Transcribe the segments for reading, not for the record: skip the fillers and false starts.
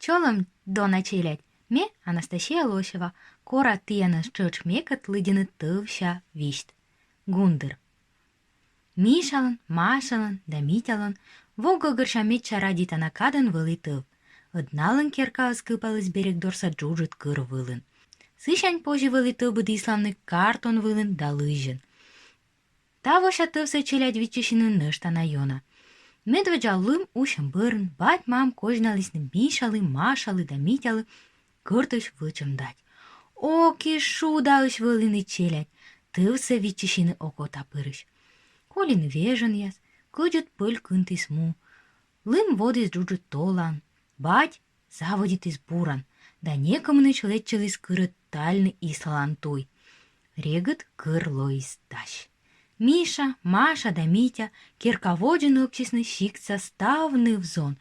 Чолом Дона челядь. Ме Анастасия Лосева. Кора тияны чöч мекăт лыдины тăвща виçт. Гундыр. Мишалын, Машалын да Митялын вовгăгăрща метча радитана кадын вăли тăв. Ыдналын керка скыпалăs берег дорса джужыт кыр вылын. Сыçань пожи вăли тăв быдыславны картон вылын да лыжын. Тавоща тăвсă челядь вичешинын нăштана йона. Медведя лым ушым бырын, бать мам кожналисны Мишалы, Машалы да Митялы кыртыш вычымдать. О, кишу далыш вылыны челядь, тăвсă вичешины окота пырыш. Колин вежен яс, кыджыт пыль кынтис му. Лым водис джужыт толан, бать заводитис буран, да некымныч летчелис кырыт тальны ислалан туй. Регыт кыр лоис тащ. Миша, Маша да Митя керкаводжын ыкчисны щикца ставны взон.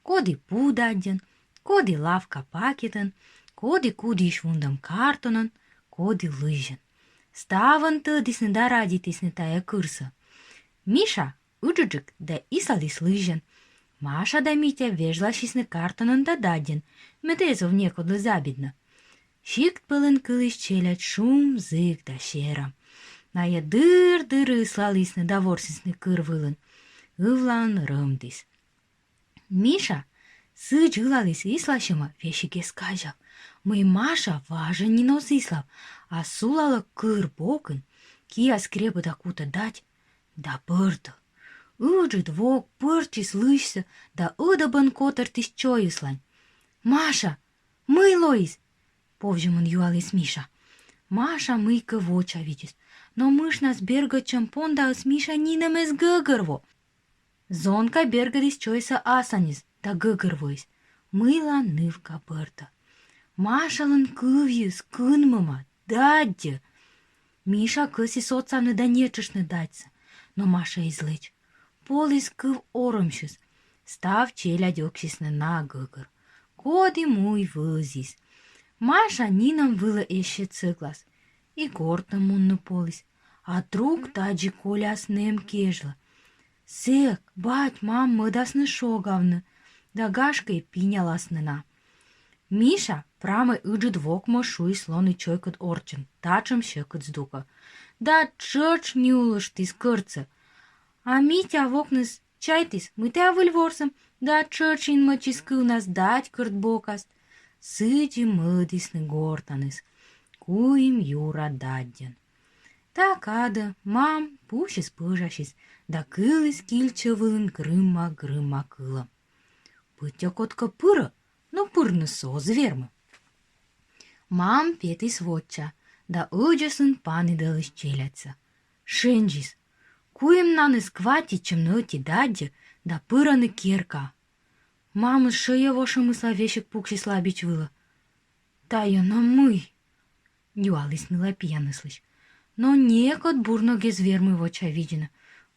Коди пудадден, коди лавка пакетын, коди кудиш вундам картонын, коди лыжын. Ставын тăдисны да радитисны тая кырсы. Миша ыджыджык да ислалис лыжын. Маша да Митя вежлашисны картонын да дадден, метезов некодлы забидно. Щикт пылын кылыш челядь шум, зык да щерам. Ная дыр-дыр ыслалисны да ворсисны кыр вылын. Ывлан рымдис. Миша сыч ылалис ислашыма вешике скажал. Мый Маша важен не нос ислав, а сулала кыр бокын, кия скрепы да кута дать, да пыртыл. Ыджыт вок пырчис лыжсы да ыдыбын котыртис чойыслань. Маша, мый лоис! Повжымын юалис Миша. Маша мыйкы воча витис, но мышнас бергачым пондаыс Миша нинемес гыгырво. Зонка бергадис чойса асанис да гыгырвоис. Мыла нывка пырты. Машалын кывьюс кынмыма даддя. Миша кыси соцамны да нечышны датьса, но Маша излыч. Полис кыв оромшыс. Став челядь оксисны на гыгыр. Коди муй вызис. Маша нинам выла эше цыклас. И гортам мунны полис. А друг таджи коляс нем кежла. Сек, бать, мам, мыдасны шогавны. Да гашкай пиняласнына. Миша прамы ыджыт вокмо шуй слоны чойкыт орчын, тачым щекыт сдука. Да чырч не улыштис кырцы. А Митя вокныс чайтис, мытя выльворсым, да чырч инмычис кылнас дать кырт бокаст. Сыти мыдисны гортаныс, куим юра дадден. Так ады, мам, пушис пыжашис, да кылыс кильчы вылын грыма кылым. Пытя котка пыры, но пырны со звермы. Мам петис вотча, да ыджысын панидылыш челятся. Шенджис, куем наныс кватичым нöти даддя, да пыраны керка. Мамы шые воша мысла вещик пукси слабич выла. Тая на мый. Юалис ныла пьяныслыш. Но некот бурно гез вермы воча виджина.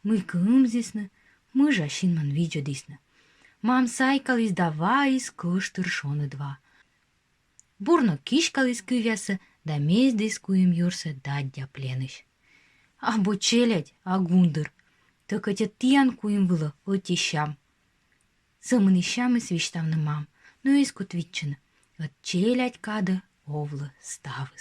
Мы кымзисны, мы жашинман виджо дисны. Мам сайкалис даваис кыштыр шоны два. Бурно кишкалис кывясы, да мездис куем юрсы даддя пленыш. А бо челядь, а гундыр. Так эти тиян куем выла, отищам. Сымын щамы свиштавны мам, но искут витчыны. От челядь кады овлы ставыс.